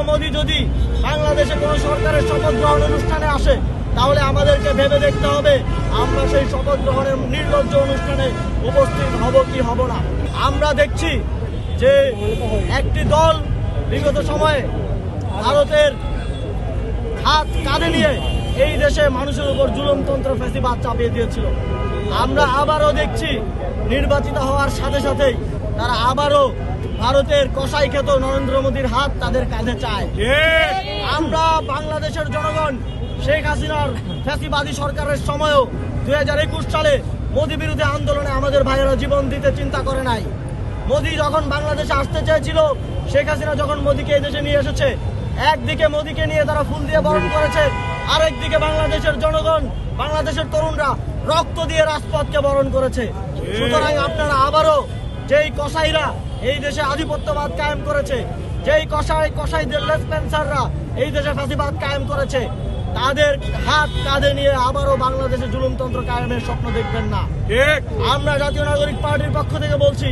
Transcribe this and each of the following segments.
মোদী যদি বাংলাদেশে কোনো সরকারের শপথ গ্রহণ অনুষ্ঠানে আসে, তাহলে আমাদেরকে ভেবে দেখতে হবে আমরা সেই শপথ গ্রহণের নির্লজ্জ অনুষ্ঠানে উপস্থিত হব কি হব না। আমরা দেখছি যে একটি দল বিগত সময়ে ভারতের হাত কাঁধে নিয়ে এই দেশে মানুষের উপর জুলুমতন্ত্র ফ্যাসিবাদ চাপিয়ে দিয়েছিল। আমরা আবারও দেখছি নির্বাচিত হওয়ার সাথে সাথেই তারা আবারও ভারতের কসাই খেত নরেন্দ্র মোদীর হাত তাদের কাঁধে চায়। আমরা বাংলাদেশের জনগণ শেখ হাসিনার ফ্যাসিবাদী সরকারের সময়ও 2021 সালে মোদী বিরোধী আন্দোলনে আমাদের ভাইয়েরা জীবন দিতে চিন্তা করে নাই। মোদী যখন বাংলাদেশে আসতে চেয়েছিল, শেখ হাসিনা যখন মোদীকে এই দেশে নিয়ে এসেছে, একদিকে মোদীকে নিয়ে তারা ফুল দিয়ে বরণ করেছে, আরেকদিকে বাংলাদেশের জনগণ, বাংলাদেশের তরুণরা রক্ত দিয়ে রাজপথকে বরণ করেছে। সুতরাং আপনারা আবারও যেই কসাইরা এই দেশে আধিপত্যবাদ কায়েম করেছে, যেই কসাইদের লেসপেন্সাররা এই দেশে ফ্যাসিবাদ কায়েম করেছে, তাদের হাত কাঁধে নিয়ে আবারও বাংলাদেশে জুলুমতন্ত্র কায়েমের স্বপ্ন দেখবেন না। আমরা জাতীয় নাগরিক পার্টির পক্ষ থেকে বলছি,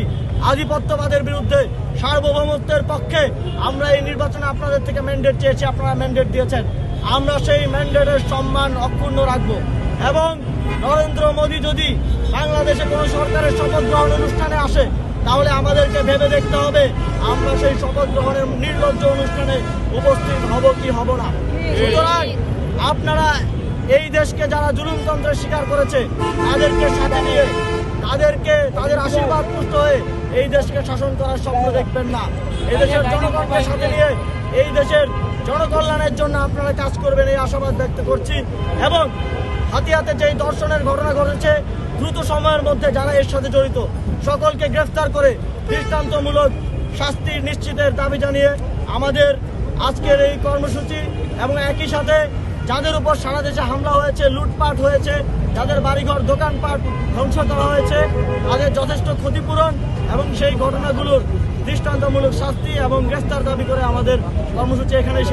আধিপত্যবাদের বিরুদ্ধে, সার্বভৌমত্বের পক্ষে আমরা এই নির্বাচনে আপনাদের থেকে ম্যান্ডেট চেয়েছি, আপনারা ম্যান্ডেট দিয়েছেন। আমরা সেই ম্যান্ডেটের সম্মান অক্ষুণ্ণ রাখব এবং নরেন্দ্র মোদী যদি বাংলাদেশে কোনো সরকারের শপথ গ্রহণ অনুষ্ঠানে আসে, তাহলে আমাদেরকে ভেবে দেখতে হবে আমরা সেই শপথ গ্রহণের নির্লজ্জ অনুষ্ঠানে উপস্থিত হব কি হব না। সুতরাং আপনারা এই দেশকে যারা জুলুমতন্ত্রের শিকার করেছে তাদেরকে সাথে নিয়ে তাদের আশীর্বাদ পুষ্ট হয়ে এই দেশকে শাসন করার স্বপ্ন দেখবেন না। এই দেশের জনগণকে সাথে নিয়ে এই দেশের জনকল্যাণের জন্য আপনারা কাজ করবেন এই আশাবাদ ব্যক্ত করছি এবং হাতিয়াতে যেই ধর্ষণের ঘটনা ঘটেছে, দ্রুত সময়ের মধ্যে যারা এর সাথে জড়িত সকলকে গ্রেফতার করে দৃষ্টান্তমূলক শাস্তি নিশ্চিতের দাবি জানিয়ে আমাদের আজকের এই কর্মসূচি এবং একই সাথে যাদের উপর সারা দেশে হামলা হয়েছে, লুটপাট হয়েছে, যাদের বাড়িঘর দোকানপাট ধ্বংস করা হয়েছে, তাদের যথেষ্ট ক্ষতিপূরণ এবং সেই ঘটনাগুলোর দৃষ্টান্তমূলক শাস্তি এবং গ্রেফতার দাবি করে আমাদের কর্মসূচি এখানে